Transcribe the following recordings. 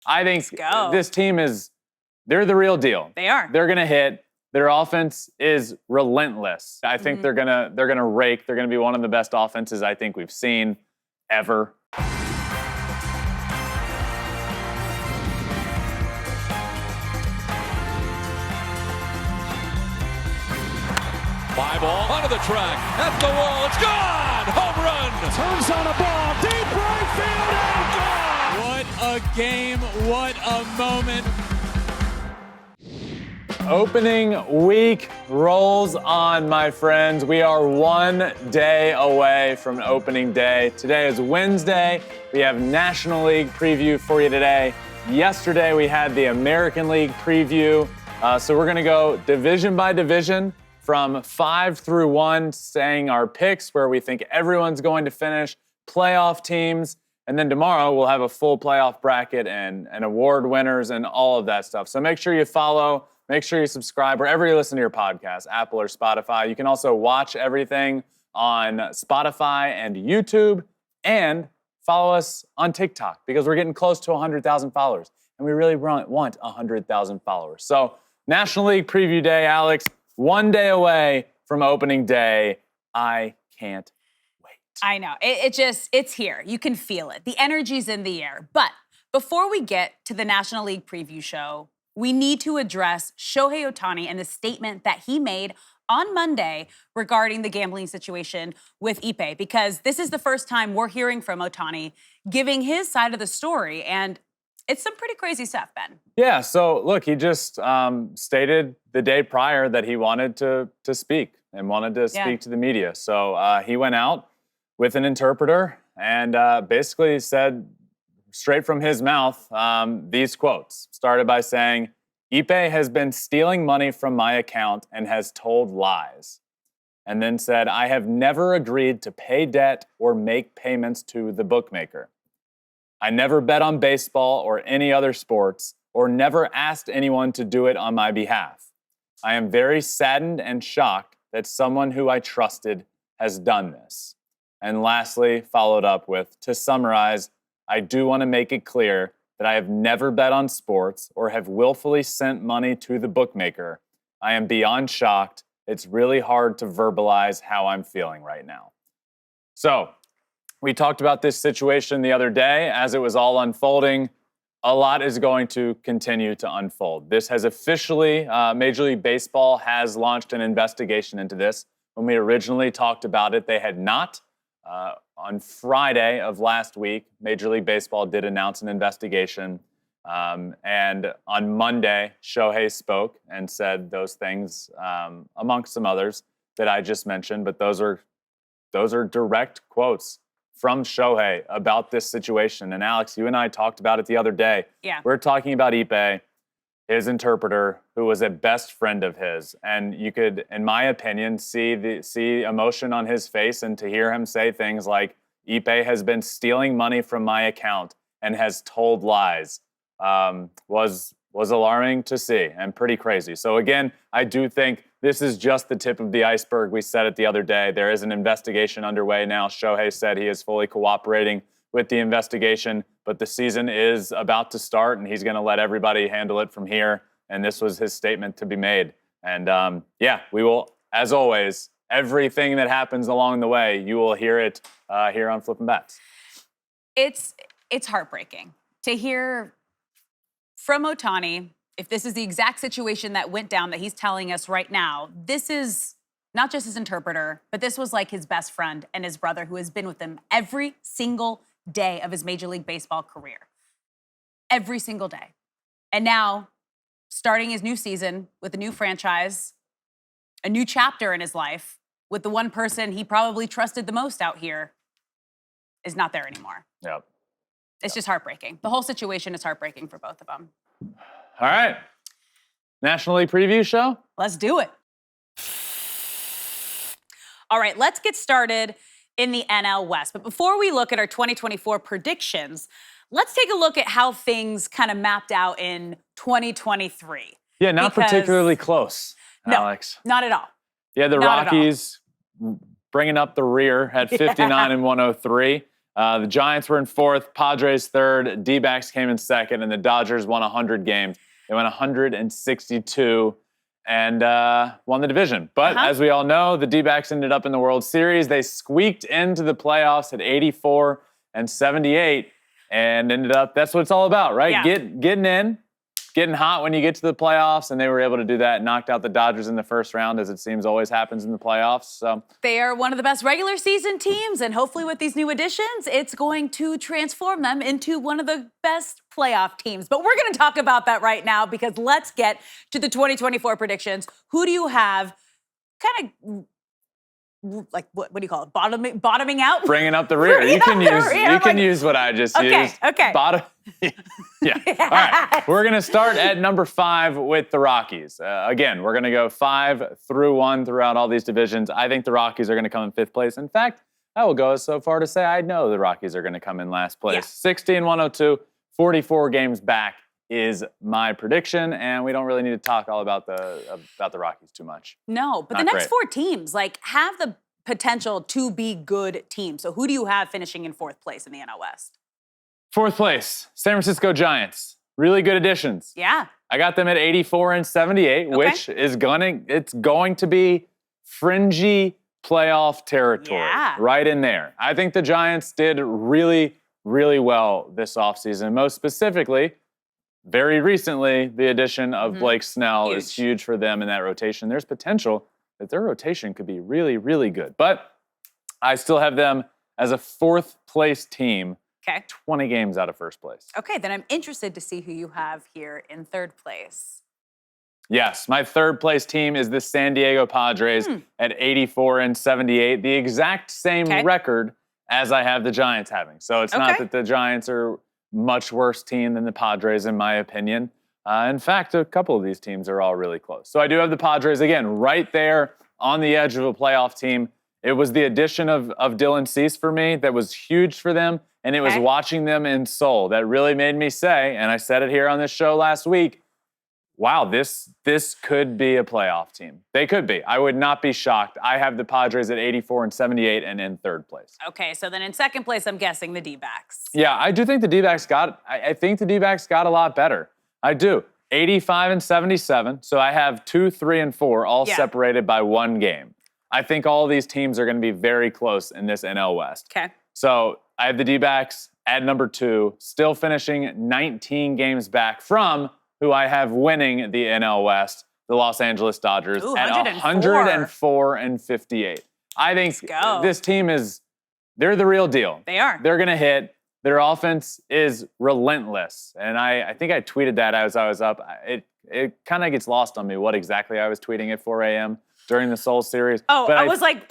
I think this team they're the real deal. They are. They're going to hit. Their offense is relentless. I think they're gonna rake. They're gonna be one of the best offenses I think we've seen ever. Fly ball onto the track, at the wall, it's gone! Home run! Turns on a ball, deep right field, and gone! What a game, what a moment. Opening week rolls on, my friends. We are 1 day away from opening day. Today is Wednesday. We have National League preview for you today. Yesterday, we had the American League preview. So we're going to go division by division from 5 through 1, saying our picks, where we think everyone's going to finish, playoff teams, and then tomorrow we'll have a full playoff bracket and award winners and all of that stuff. So make sure you follow. Make sure you subscribe wherever you listen to your podcast, Apple or Spotify. You can also watch everything on Spotify and YouTube, and follow us on TikTok because we're getting close to 100,000 followers, and we really want 100,000 followers. So National League Preview Day, Alex, 1 day away from opening day. I can't wait. I know. It's here. You can feel it. The energy's in the air. But before we get to the National League Preview show, we need to address Shohei Ohtani and the statement that he made on Monday regarding the gambling situation with Ippei, because this is the first time we're hearing from Ohtani giving his side of the story, and it's some pretty crazy stuff, Ben. Yeah, so look, he just stated the day prior that he wanted to speak and wanted to speak to the media. So he went out with an interpreter and basically said, straight from his mouth, these quotes. Started by saying, Ippei has been stealing money from my account and has told lies. And then said, I have never agreed to pay debt or make payments to the bookmaker. I never bet on baseball or any other sports, or never asked anyone to do it on my behalf. I am very saddened and shocked that someone who I trusted has done this. And lastly, followed up with, to summarize, I do want to make it clear that I have never bet on sports or have willfully sent money to the bookmaker. I am beyond shocked. It's really hard to verbalize how I'm feeling right now. So, we talked about this situation the other day as it was all unfolding. A lot is going to continue to unfold. This has officially, Major League Baseball has launched an investigation into this. When we originally talked about it, they had not. On Friday of last week, Major League Baseball did announce an investigation. And on Monday, Shohei spoke and said those things, amongst some others that I just mentioned. But those are direct quotes from Shohei about this situation. And Alex, you and I talked about it the other day. Yeah. We're talking about Ippei, his interpreter, who was a best friend of his. And you could, in my opinion, see emotion on his face, and to hear him say things like, Ippei has been stealing money from my account and has told lies, was alarming to see and pretty crazy. So again, I do think this is just the tip of the iceberg. We said it the other day. There is an investigation underway now. Shohei said he is fully cooperating with the investigation, but the season is about to start, and he's going to let everybody handle it from here. And this was his statement to be made. And we will, as always, everything that happens along the way, you will hear it here on Flippin Bats. It's heartbreaking to hear from Ohtani. If this is the exact situation that went down that he's telling us right now, this is not just his interpreter, but this was like his best friend and his brother who has been with him every single day of his Major League Baseball career. Every single day. And now, starting his new season with a new franchise, a new chapter in his life, with the one person he probably trusted the most out here, is not there anymore. Yep. It's just heartbreaking. The whole situation is heartbreaking for both of them. All right. National League Preview Show? Let's do it. All right, let's get started in the NL West. But before we look at our 2024 predictions, let's take a look at how things kind of mapped out in 2023. Yeah, not particularly close, Alex. No, not at all. Yeah, the Rockies bringing up the rear at 59 and 103. The Giants were in fourth, Padres third, D-backs came in second, and the Dodgers won 100 games. They won 162 and won the division. But as we all know, the D-backs ended up in the World Series. They squeaked into the playoffs at 84 and 78 and ended up, that's what it's all about, right? Yeah. Getting in, getting hot when you get to the playoffs, and they were able to do that, knocked out the Dodgers in the first round, as it seems always happens in the playoffs. So they are one of the best regular season teams, and hopefully with these new additions, it's going to transform them into one of the best playoff teams. But we're going to talk about that right now, because let's get to the 2024 predictions. Who do you have kind of like, what do you call it? Bottoming out? Bringing up the rear. You can use what I just used. Okay. Yeah. All right. We're going to start at number 5 with the Rockies. Again, we're going to go 5 through 1 throughout all these divisions. I think the Rockies are going to come in 5th place. In fact, I will go so far to say I know the Rockies are going to come in last place. 60-102, 44 games back is my prediction, and we don't really need to talk all about the Rockies too much. No, but the next 4 teams have the potential to be good teams. So who do you have finishing in 4th place in the NL West? 4th place, San Francisco Giants. Really good additions. Yeah. I got them at 84 and 78, which is going to be fringy playoff territory. Right in there. I think the Giants did really, really well this offseason. Most specifically, very recently, the addition of Blake Snell is huge for them in that rotation. There's potential that their rotation could be really, really good. But I still have them as a 4th place team, 20 games out of 1st place. Okay, then I'm interested to see who you have here in 3rd place. Yes, my 3rd place team is the San Diego Padres at 84 and 78, the exact same record as I have the Giants having. So it's not that the Giants are much worse team than the Padres, in my opinion. In fact, a couple of these teams are all really close. So I do have the Padres, again, right there on the edge of a playoff team. It was the addition of Dylan Cease for me that was huge for them, and it was watching them in Seoul that really made me say, and I said it here on this show last week, wow, this could be a playoff team. They could be. I would not be shocked. I have the Padres at 84 and 78 and in 3rd place. Okay, so then in 2nd place, I'm guessing the D-backs. Yeah, I do think the D-backs I think the D-backs got a lot better. I do. 85 and 77. So I have 2, 3, and 4 all separated by 1 game. I think all of these teams are going to be very close in this NL West. Okay. So I have the D-backs at number 2, still finishing 19 games back from who I have winning the NL West, the Los Angeles Dodgers, at 104 and 58. I think this team they're the real deal. They are. They're going to hit. Their offense is relentless. And I think I tweeted that as I was up. It kind of gets lost on me what exactly I was tweeting at 4 a.m. during the Seoul series. Oh, but I was like,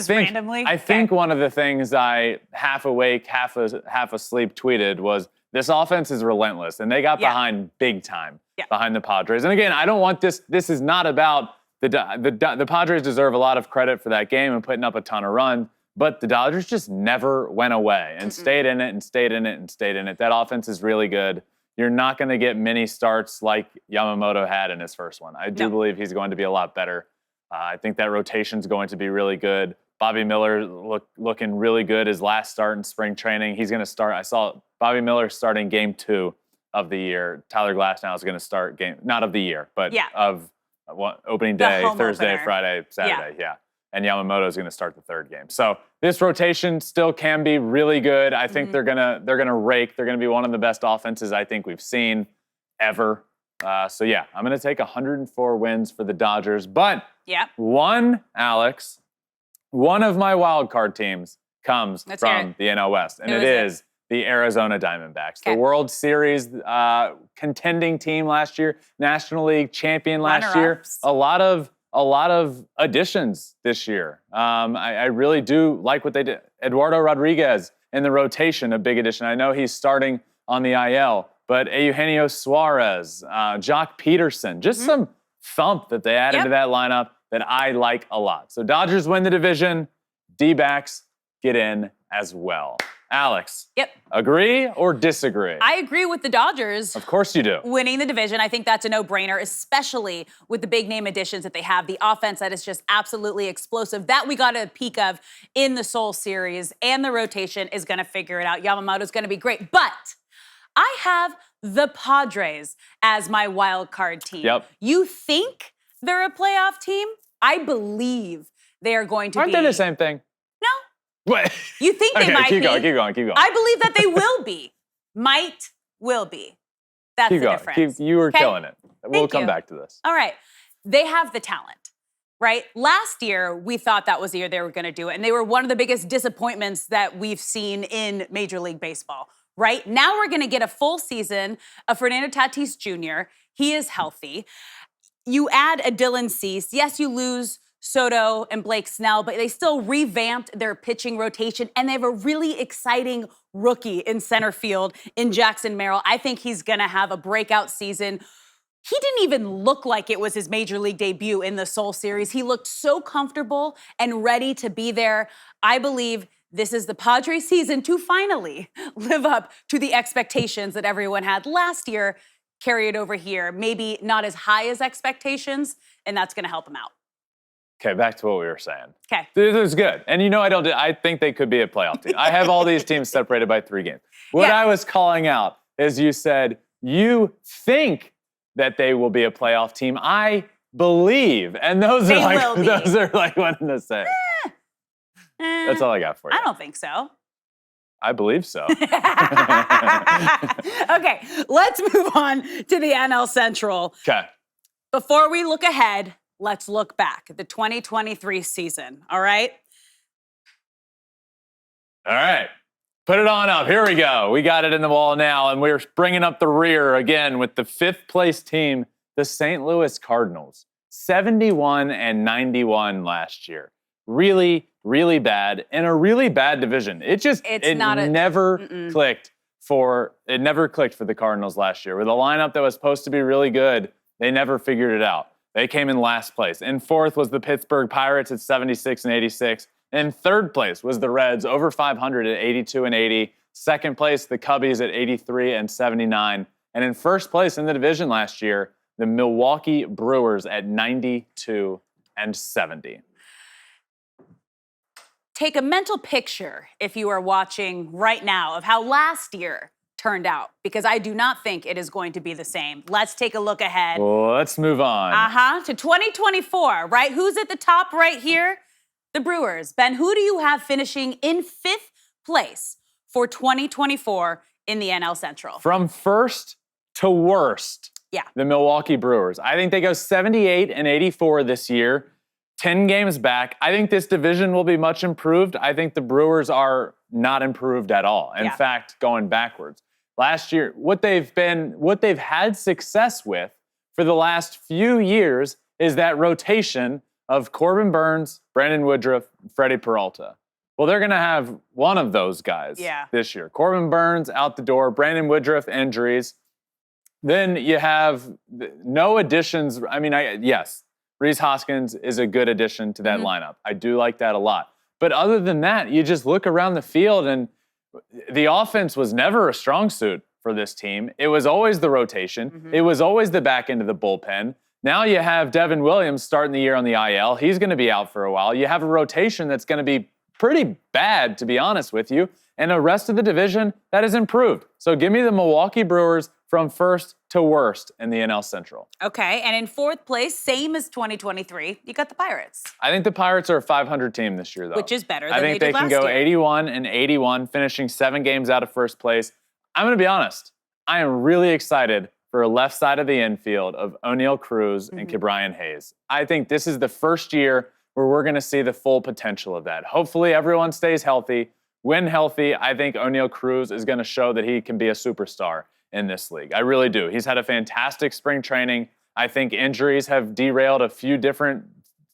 randomly? I think one of the things I half awake, half asleep tweeted was, this offense is relentless, and they got behind big time behind the Padres. And again, I don't want this. This is not about the Padres deserve a lot of credit for that game and putting up a ton of runs, but the Dodgers just never went away and stayed in it and stayed in it and stayed in it. That offense is really good. You're not going to get many starts like Yamamoto had in his first one. I do believe he's going to be a lot better. I think that rotation's going to be really good. Bobby Miller looking really good his last start in spring training. He's going to start. I saw Bobby Miller starting game 2 of the year. Tyler Glasnow is going to start not of the year, but of opening day, Thursday, opener. Friday, Saturday. And Yamamoto is going to start the 3rd game. So this rotation still can be really good. I think they're gonna rake. They're going to be one of the best offenses I think we've seen ever. So yeah, I'm going to take 104 wins for the Dodgers. But one of my wild card teams comes from the NL West, and it is the Arizona Diamondbacks. The World Series contending team last year, National League champion last year. A lot of additions this year. I really do like what they did. Eduardo Rodriguez in the rotation, a big addition. I know he's starting on the IL, but Eugenio Suarez, Jock Peterson, just some thump that they added to that lineup that I like a lot. So Dodgers win the division. D-backs get in as well. Alex. Yep. Agree or disagree? I agree with the Dodgers. Of course you do. Winning the division. I think that's a no-brainer, especially with the big name additions that they have. The offense that is just absolutely explosive that we got a peek of in the Seoul series, and the rotation is going to figure it out. Yamamoto's going to be great. But I have the Padres as my wild card team. Yep. You think they're a playoff team? I believe they are going to Aren't be. they the same thing? No. What? You think they might keep be. Keep going. I believe that they will be. Might, will be. That's keep the going. difference. You were killing it. We'll Thank come you. back to this. All right. They have the talent, right? Last year, we thought that was the year they were going to do it, and they were one of the biggest disappointments that we've seen in Major League Baseball, right? Now we're going to get a full season of Fernando Tatis Jr. He is healthy. You add a Dylan Cease. Yes, you lose Soto and Blake Snell, but they still revamped their pitching rotation, and they have a really exciting rookie in center field in Jackson Merrill. I think he's going to have a breakout season. He didn't even look like it was his Major League debut in the Seoul series. He looked so comfortable and ready to be there. I believe this is the Padres season to finally live up to the expectations that everyone had last year, carry it over here. Maybe not as high as expectations, and that's going to help them out. Okay, back to what we were saying. Okay. This is good. And I think they could be a playoff team. I have all these teams separated by 3 games. What I was calling out is you said you think that they will be a playoff team. I believe. And those are like one and the same. That's all I got for you. I don't think so. I believe so. Okay, let's move on to the NL Central. Okay. Before we look ahead, let's look back at the 2023 season, all right? All right. Put it on up. Here we go. We got it in the wall now, and we're bringing up the rear again with the 5th place team, the St. Louis Cardinals. 71-91 last year. Really, really bad, in a really bad division. It never clicked for the Cardinals last year. With a lineup that was supposed to be really good, they never figured it out. They came in last place. In 4th was the Pittsburgh Pirates at 76-86. In 3rd place was the Reds, over 500 at 82-80. 2nd place, the Cubbies at 83-79. And in 1st place in the division last year, the Milwaukee Brewers at 92-70. Take a mental picture, if you are watching right now, of how last year turned out, because I do not think it is going to be the same. Let's take a look ahead. Let's move on. To 2024, right? Who's at the top right here? The Brewers. Ben, who do you have finishing in 5th place for 2024 in the NL Central? From first to worst, the Milwaukee Brewers. I think they go 78-84 this year, 10 games back. I think this division will be much improved. I think the Brewers are not improved at all. In fact, going backwards. Last year, what they've had success with for the last few years is that rotation of Corbin Burnes, Brandon Woodruff, Freddie Peralta. Well, they're going to have one of those guys this year. Corbin Burnes out the door, Brandon Woodruff injuries. Then you have no additions. I mean, yes, Rhys Hoskins is a good addition to that lineup. I do like that a lot. But other than that, you just look around the field, and the offense was never a strong suit for this team. It was always the rotation. It was always the back end of the bullpen. Now you have Devin Williams starting the year on the IL. He's going to be out for a while. You have a rotation that's going to be pretty bad, to be honest with you, and the rest of the division that has improved. So give me the Milwaukee Brewers from first to worst in the NL Central. Okay, and in 4th place, same as 2023, you got the Pirates. I think the Pirates are a 500 team this year, though. Which is better than I think they did can last go year. 81-81, finishing 7 games out of first place. I'm going to be honest. I am really excited for a left side of the infield of O'Neal Cruz and Ke'Bryan Hayes. I think this is the first year where we're going to see the full potential of that. Hopefully everyone stays healthy. When healthy, I think O'Neal Cruz is going to show that he can be a superstar in this league. I really do. He's had a fantastic spring training. I think injuries have derailed a few different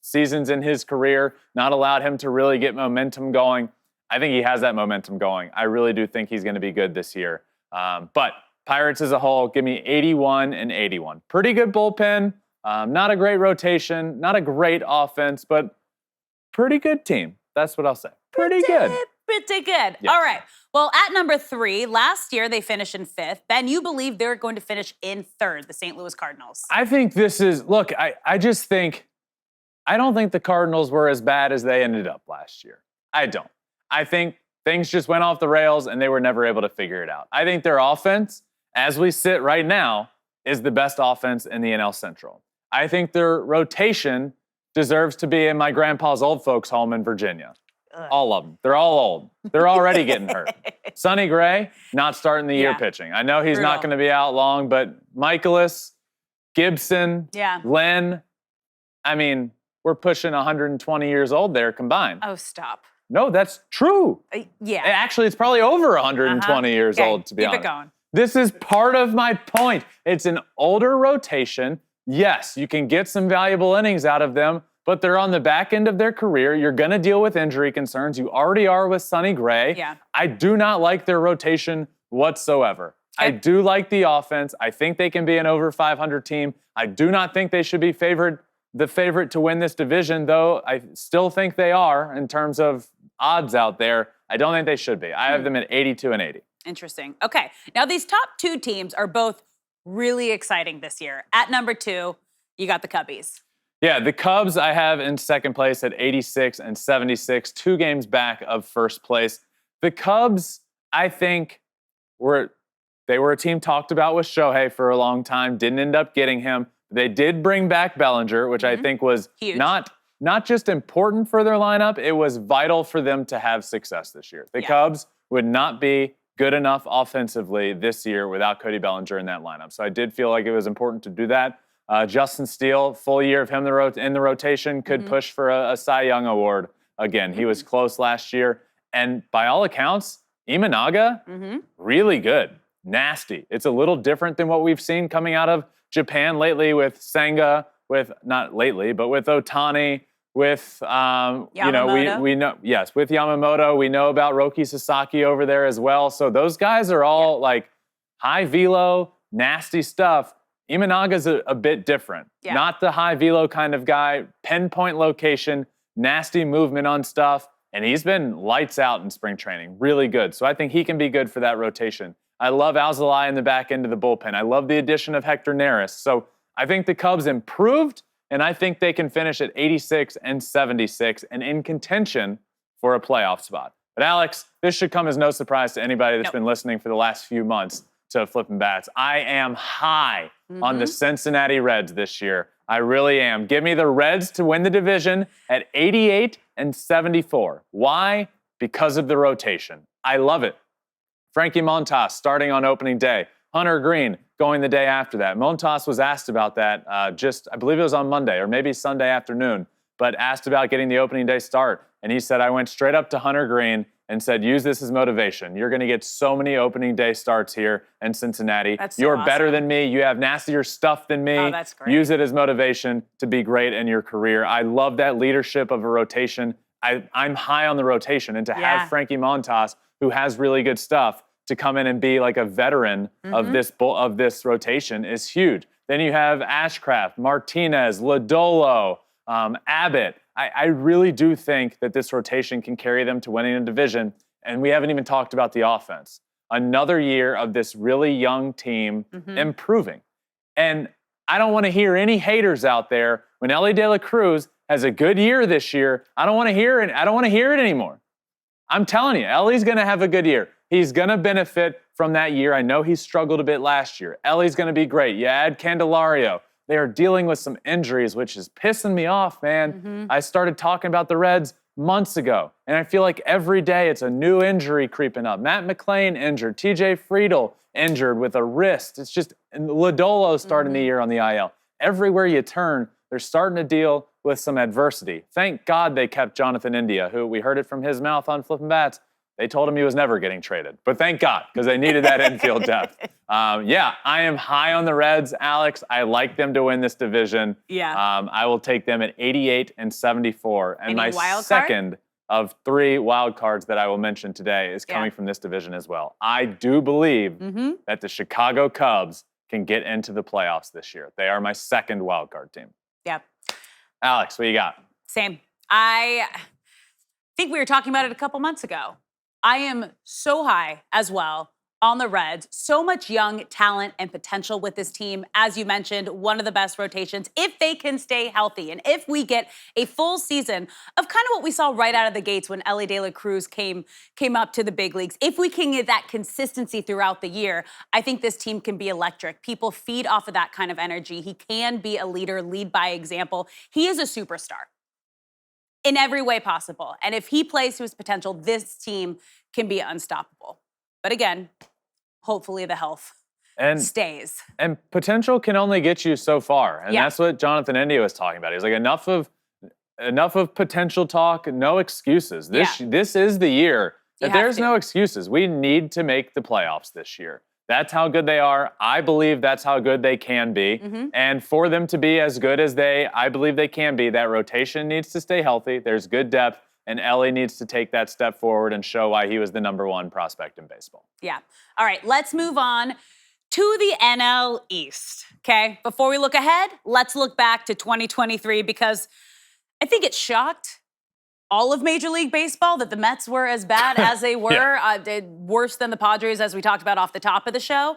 seasons in his career, not allowed him to really get momentum going. I think he has that momentum going. I really do think he's going to be good this year. But Pirates as a whole, give me 81-81. Pretty good bullpen. Not a great rotation. Not a great offense, but pretty good team. That's what I'll say. Pretty good. pretty good. Yes. All right. Well, at number 3, last year they finished in 5th. Ben, you believe they're going to finish in 3rd, the St. Louis Cardinals. I think this is, look, I just think, I don't think the Cardinals were as bad as they ended up last year. I don't. I think things just went off the rails and they were never able to figure it out. I think their offense, as we sit right now, is the best offense in the NL Central. I think their rotation deserves to be in my grandpa's old folks' home in Virginia. Ugh. All of them. They're all old. They're already getting hurt. Sonny Gray, not starting the year Yeah. pitching. I know he's Brutal. not going to be out long, but Michaelis, Gibson, Yeah. Len, I mean, we're pushing 120 years old there combined. Oh, stop. No, that's true. Yeah. Actually, it's probably over 120 years Okay, old, to be honest. Keep it going. This is part of my point. It's an older rotation. Yes, you can get some valuable innings out of them, but they're on the back end of their career. You're going to deal with injury concerns. You already are with Sonny Gray. Yeah. I do not like their rotation whatsoever. I do like the offense. I think they can be an over 500 team. I do not think they should be the favorite to win this division, though I still think they are in terms of odds out there. I don't think they should be. I have them at 82 and 80. Interesting. Okay. Now, these top 2 teams are both really exciting this year. At number 2, you got the Cubbies. Yeah, the Cubs I have in second place at 86 and 76, 2 games back of first place. The Cubs, I think, they were a team talked about with Shohei for a long time, didn't end up getting him. They did bring back Bellinger, which I think was huge. Not just important for their lineup, it was vital for them to have success this year. The Cubs would not be good enough offensively this year without Cody Bellinger in that lineup. So I did feel like it was important to do that. Justin Steele, full year of him in the rotation, could push for a Cy Young award again. He was close last year. And by all accounts, Imanaga, really good. Nasty. It's a little different than what we've seen coming out of Japan lately with Senga, not lately, but with Ohtani, with, Yamamoto. we know, yes, with Yamamoto. We know about Roki Sasaki over there as well. So those guys are all like high velo, nasty stuff. Imanaga's a bit different. Yeah. Not the high velo kind of guy, pinpoint location, nasty movement on stuff. And he's been lights out in spring training, really good. So I think he can be good for that rotation. I love Alzolay in the back end of the bullpen. I love the addition of Hector Neris. So I think the Cubs improved, and I think they can finish at 86 and 76 and in contention for a playoff spot. But Alex, this should come as no surprise to anybody that's been listening for the last few months to Flippin Bats. I am high on the Cincinnati Reds this year. I really am. Give me the Reds to win the division at 88 and 74. Why? Because of the rotation. I love it. Frankie Montas starting on opening day. Hunter Green going the day after that. Montas was asked about that I believe it was on Monday or maybe Sunday afternoon, but asked about getting the opening day start. And he said, I went straight up to Hunter Green and said, use this as motivation. You're going to get so many opening day starts here in Cincinnati. That's so You're awesome. better than me. You have nastier stuff than me. Oh, that's great. Use it as motivation to be great in your career. I love that leadership of a rotation. I'm high on the rotation. And to have Frankie Montas, who has really good stuff, to come in and be like a veteran of this rotation is huge. Then you have Ashcraft, Martinez, Lodolo, Abbott. I really do think that this rotation can carry them to winning a division, and we haven't even talked about the offense. Another year of this really young team improving. And I don't want to hear any haters out there when Elly De La Cruz has a good year this year. I don't want to hear it. I don't want to hear it anymore. I'm telling you, Elly's going to have a good year. He's going to benefit from that year. I know he struggled a bit last year. Elly's going to be great. You add Candelario. They are dealing with some injuries, which is pissing me off, man. I started talking about the Reds months ago, and I feel like every day it's a new injury creeping up. Matt McClain injured. TJ Friedel injured with a wrist. It's just Lodolo starting the year on the IL. Everywhere you turn, they're starting to deal with some adversity. Thank God they kept Jonathan India, who we heard it from his mouth on Flippin' Bats. They told him he was never getting traded. But thank God, because they needed that infield depth. I am high on the Reds, Alex. I like them to win this division. Yeah. I will take them at 88 and 74. And Any my wild second of 3 wild cards that I will mention today is coming from this division as well. I do believe that the Chicago Cubs can get into the playoffs this year. They are my second wild card team. Yeah. Alex, what you got? Same. I think we were talking about it a couple months ago. I am so high as well on the Reds. So much young talent and potential with this team. As you mentioned, one of the best rotations if they can stay healthy. And if we get a full season of kind of what we saw right out of the gates when Ellie De La Cruz came up to the big leagues, if we can get that consistency throughout the year, I think this team can be electric. People feed off of that kind of energy. He can be a leader, lead by example. He is a superstar in every way possible. And if he plays to his potential, this team can be unstoppable. But again, hopefully the health stays. And potential can only get you so far. And that's what Jonathan India was talking about. He's like, enough of potential talk, no excuses. This is the year that there's no excuses. We need to make the playoffs this year. That's how good they are. I believe that's how good they can be. And for them to be as good as I believe they can be, that rotation needs to stay healthy. There's good depth. And Ellie needs to take that step forward and show why he was the #1 prospect in baseball. Yeah. All right, let's move on to the NL East, okay? Before we look ahead, let's look back to 2023 because I think it shocked all of Major League Baseball that the Mets were as bad as they were, worse than the Padres, as we talked about off the top of the show.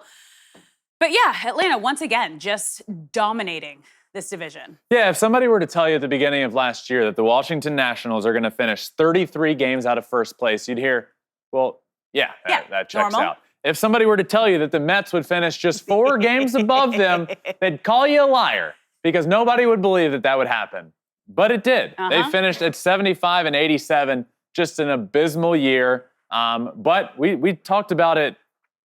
But yeah, Atlanta, once again, just dominating this division. Yeah, if somebody were to tell you at the beginning of last year that the Washington Nationals are going to finish 33 games out of first place, you'd hear, well, that checks out. If somebody were to tell you that the Mets would finish just 4 games above them, they'd call you a liar because nobody would believe that would happen. But it did. They finished at 75 and 87, just an abysmal year. But we talked about it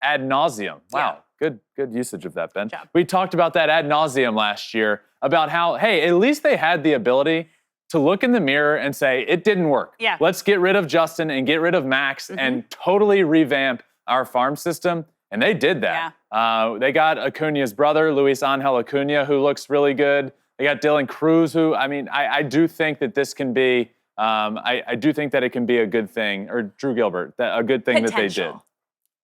ad nauseum. Wow. Good usage of that, Ben. We talked about that ad nauseum last year about how, hey, at least they had the ability to look in the mirror and say, it didn't work. Yeah. Let's get rid of Justin and get rid of Max and totally revamp our farm system. And they did that. Yeah. They got Acuna's brother, Luis Angel Acuna, who looks really good. They got Dylan Cruz, who, I mean, I do think that this can be, I do think that it can be a good thing, or Drew Gilbert, a good thing that they did.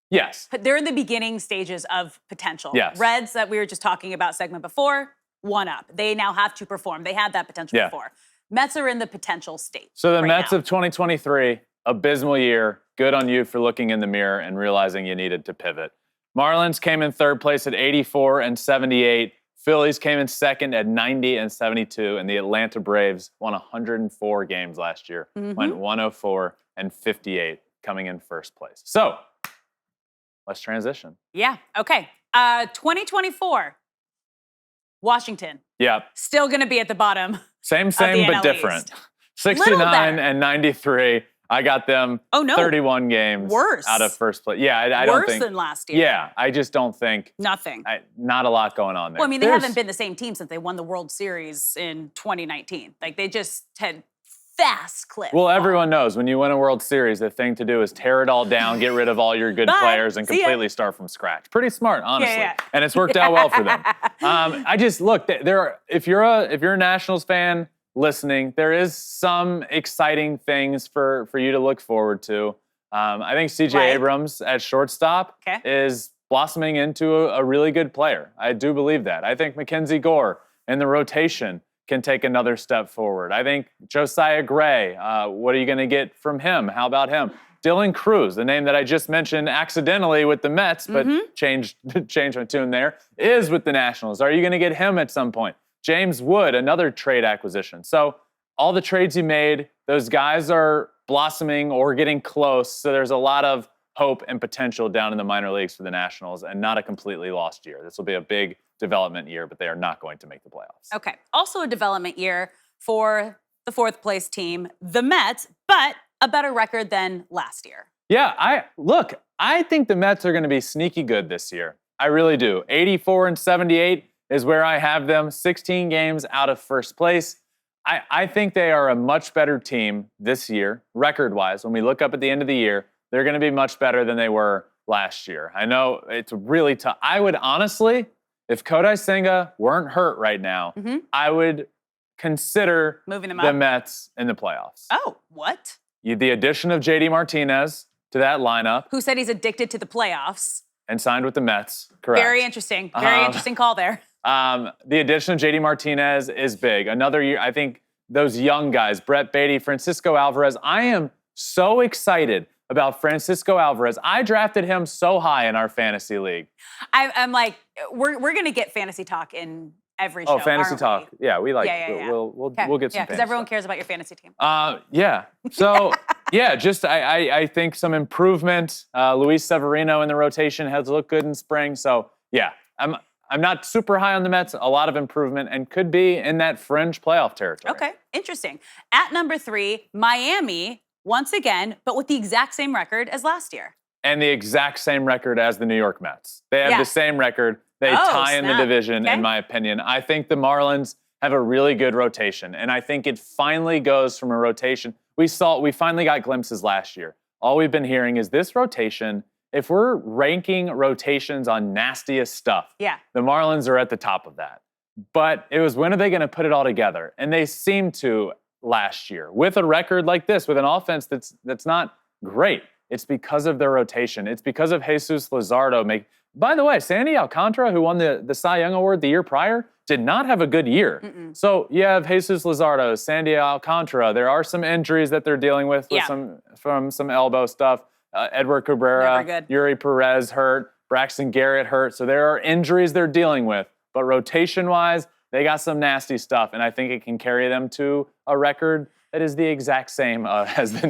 Yes. But they're in the beginning stages of potential. Yes. Reds that we were just talking about segment before, 1 up. They now have to perform. They had that potential before. Mets are in the potential state. So the Mets of 2023, abysmal year. Good on you for looking in the mirror and realizing you needed to pivot. Marlins came in 3rd place at 84 and 78. Phillies came in 2nd at 90 and 72. And the Atlanta Braves won 104 games last year. Went 104 and 58, coming in 1st place. So let's transition. Yeah, okay. 2024, Washington. Yep. Still going to be at the bottom. Same, but different. East. 69 and 93. I got them 31 games out of 1st place. Yeah, I don't think. Worse than last year. Yeah, I just don't think. Nothing. Not a lot going on there. Well, I mean, they haven't been the same team since they won the World Series in 2019. Like, they just had fast clip. Well, everyone knows when you win a World Series, the thing to do is tear it all down, get rid of all your good players, and completely start from scratch. Pretty smart, honestly. Yeah. And it's worked out well for them. I just, look, if you're a Nationals fan listening, there is some exciting things for you to look forward to. I think C.J. Abrams at shortstop is blossoming into a really good player. I do believe that. I think Mackenzie Gore in the rotation can take another step forward. I think Josiah Gray, what are you going to get from him? How about him? Dylan Cruz, the name that I just mentioned accidentally with the Mets, but changed my tune there, is with the Nationals. Are you going to get him at some point? James Wood, another trade acquisition. So all the trades you made, those guys are blossoming or getting close. So there's a lot of hope and potential down in the minor leagues for the Nationals, and not a completely lost year. This will be a big development year, but they are not going to make the playoffs. Okay. Also a development year for the 4th place team, the Mets, but a better record than last year. Yeah, I think the Mets are going to be sneaky good this year. I really do. 84 and 78 is where I have them, 16 games out of 1st place. I think they are a much better team this year, record-wise. When we look up at the end of the year, they're going to be much better than they were last year. I know it's really tough. I would honestly, if Kodai Senga weren't hurt right now, I would consider moving them the Mets in the playoffs. Oh, what? The addition of J.D. Martinez to that lineup. Who said he's addicted to the playoffs. And signed with the Mets, correct. Very interesting. Very interesting call there. The addition of J.D. Martinez is big. Another year, I think those young guys, Brett Beatty, Francisco Alvarez, I am so excited about Francisco Alvarez. I drafted him so high in our fantasy league. I'm like, we're going to get fantasy talk in every show. Oh, fantasy talk. Yeah, we like, Yeah. we'll get some fantasy because everyone talk. cares about your fantasy team. Yeah. So, just I think some improvement. Luis Severino in the rotation has looked good in spring. So, yeah, I'm not super high on the Mets. A lot of improvement and could be in that fringe playoff territory. Okay, interesting. At number 3, Miami, once again, but with the exact same record as last year. And the exact same record as the New York Mets. They have the same record. They tie in the division, in my opinion. I think the Marlins have a really good rotation, and I think it finally goes from a rotation. We finally got glimpses last year. All we've been hearing is this rotation. If we're ranking rotations on nastiest stuff, the Marlins are at the top of that. But it was, when are they going to put it all together? And they seemed to last year with a record like this, with an offense that's not great. It's because of their rotation. It's because of Jesus Luzardo. By the way, Sandy Alcantara, who won the Cy Young Award the year prior, did not have a good year. So you have Jesus Luzardo, Sandy Alcantara. There are some injuries that they're dealing with from some elbow stuff. Edward Cabrera, Yuri Perez hurt, Braxton Garrett hurt. So there are injuries they're dealing with. But rotation-wise, they got some nasty stuff, and I think it can carry them to a record that is the exact same as the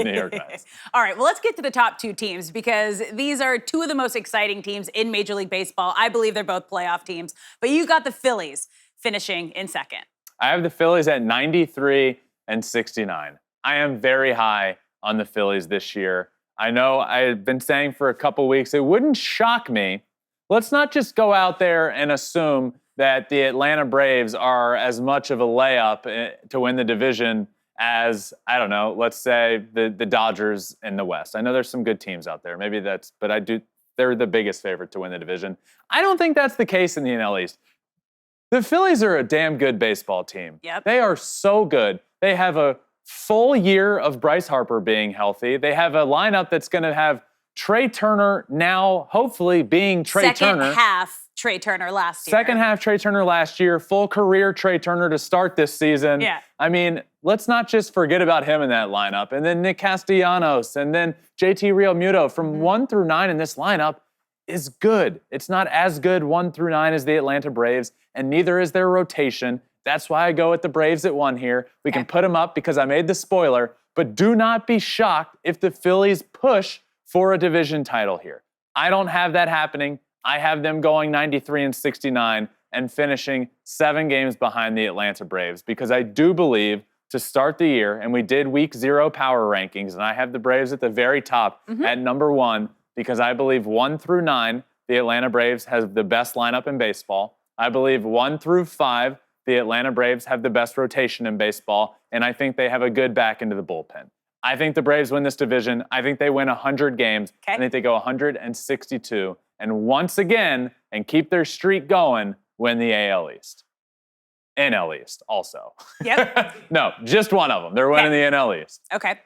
New York Mets. All right, well, let's get to the top 2 teams because these are 2 of the most exciting teams in Major League Baseball. I believe they're both playoff teams, but you got the Phillies finishing in second. I have the Phillies at 93 and 69. I am very high on the Phillies this year. I know I've been saying for a couple weeks, it wouldn't shock me. Let's not just go out there and assume that the Atlanta Braves are as much of a layup to win the division as, I don't know, let's say the Dodgers in the West. I know there's some good teams out there. Maybe they're the biggest favorite to win the division. I don't think that's the case in the NL East. The Phillies are a damn good baseball team. They are so good. They have a full year of Bryce Harper being healthy. They have a lineup that's going to have Trey Turner now, hopefully being Trey Turner. Second half Trey Turner last year. Second half Trey Turner last year. Full career Trey Turner to start this season. I mean, let's not just forget about him in that lineup. And then Nick Castellanos and then JT Realmuto from 1 through 9 in this lineup is good. It's not as good 1 through 9 as the Atlanta Braves, and neither is their rotation. That's why I go with the Braves at 1 here. We can put them up because I made the spoiler, but do not be shocked if the Phillies push for a division title here. I don't have that happening. I have them going 93 and 69 and finishing 7 games behind the Atlanta Braves because I do believe to start the year, and we did week 0 power rankings, and I have the Braves at the very top at number 1 because I believe 1 through 9, the Atlanta Braves has the best lineup in baseball. I believe 1 through 5, the Atlanta Braves have the best rotation in baseball, and I think they have a good back into the bullpen. I think the Braves win this division. I think they win 100 games. I think they go 162. And once again, and keep their streak going, win the AL East. NL East also. No, just one of them. They're winning the NL East. Okay.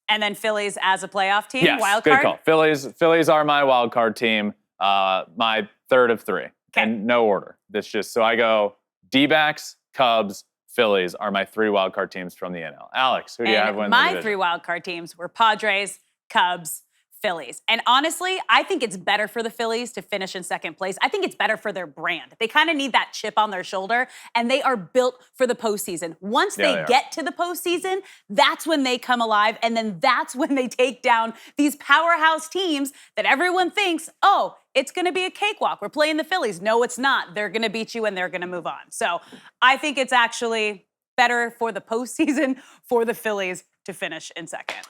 And then Phillies as a playoff team, yes, wild card? Good call. Phillies are my wild card team, my third of 3. And no order. That's just, so I go D-backs, Cubs, Phillies are my 3 wild card teams from the NL. Alex, who do you have winning the division? My 3 wild card teams were Padres, Cubs, Phillies. And honestly, I think it's better for the Phillies to finish in second place. I think it's better for their brand. They kind of need that chip on their shoulder, and they are built for the postseason. Once they get to the postseason, that's when they come alive, and then that's when they take down these powerhouse teams that everyone thinks, oh, it's going to be a cakewalk. We're playing the Phillies. No, it's not. They're going to beat you, and they're going to move on. So I think it's actually better for the postseason for the Phillies to finish in second.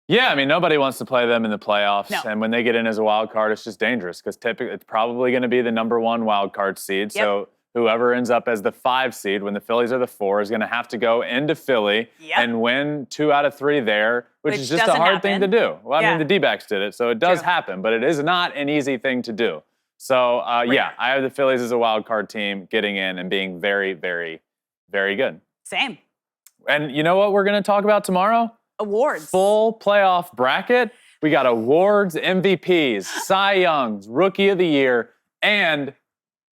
Yeah, I mean, nobody wants to play them in the playoffs. No. And when they get in as a wild card, it's just dangerous because typically it's probably going to be the number 1 wild card seed. So whoever ends up as the 5 seed when the Phillies are the 4 is going to have to go into Philly and win 2 out of 3 there, which is just a hard thing to do. Well, I mean, the D-backs did it, so it does happen, but it is not an easy thing to do. So, yeah, I have the Phillies as a wild card team getting in and being very, very, very good. Same. And you know what we're going to talk about tomorrow? Awards. Full playoff bracket. We got awards, MVPs, Cy Youngs, Rookie of the Year, and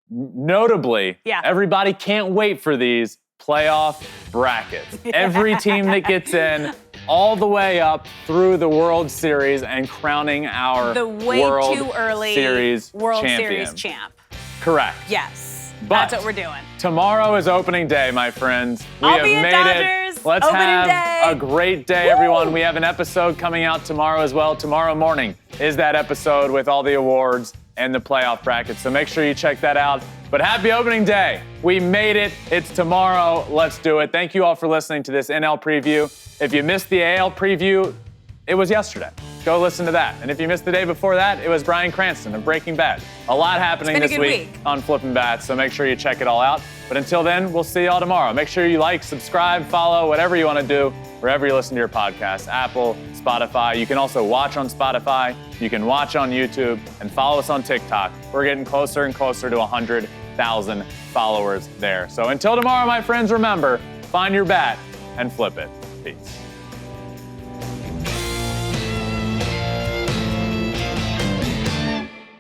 notably, everybody can't wait for these playoff brackets. Every team that gets in all the way up through the World Series and crowning our the way World too early Series World champion. Series champ. Correct. Yes. But that's what we're doing. Tomorrow is opening day, my friends. We I'll have be at made Dodgers. it. Let's Opening have day. a great day, everyone. We have an episode coming out tomorrow as well. Tomorrow morning is that episode with all the awards and the playoff brackets. So make sure you check that out. But happy opening day. We made it. It's tomorrow. Let's do it. Thank you all for listening to this NL preview. If you missed the AL preview, it was yesterday. Go listen to that. And if you missed the day before that, it was Bryan Cranston of Breaking Bad. A lot happening this week on Flippin Bats, so make sure you check it all out. But until then, we'll see y'all tomorrow. Make sure you like, subscribe, follow, whatever you want to do, wherever you listen to your podcast, Apple, Spotify. You can also watch on Spotify. You can watch on YouTube and follow us on TikTok. We're getting closer and closer to 100,000 followers there. So until tomorrow, my friends, remember, find your bat and flip it. Peace.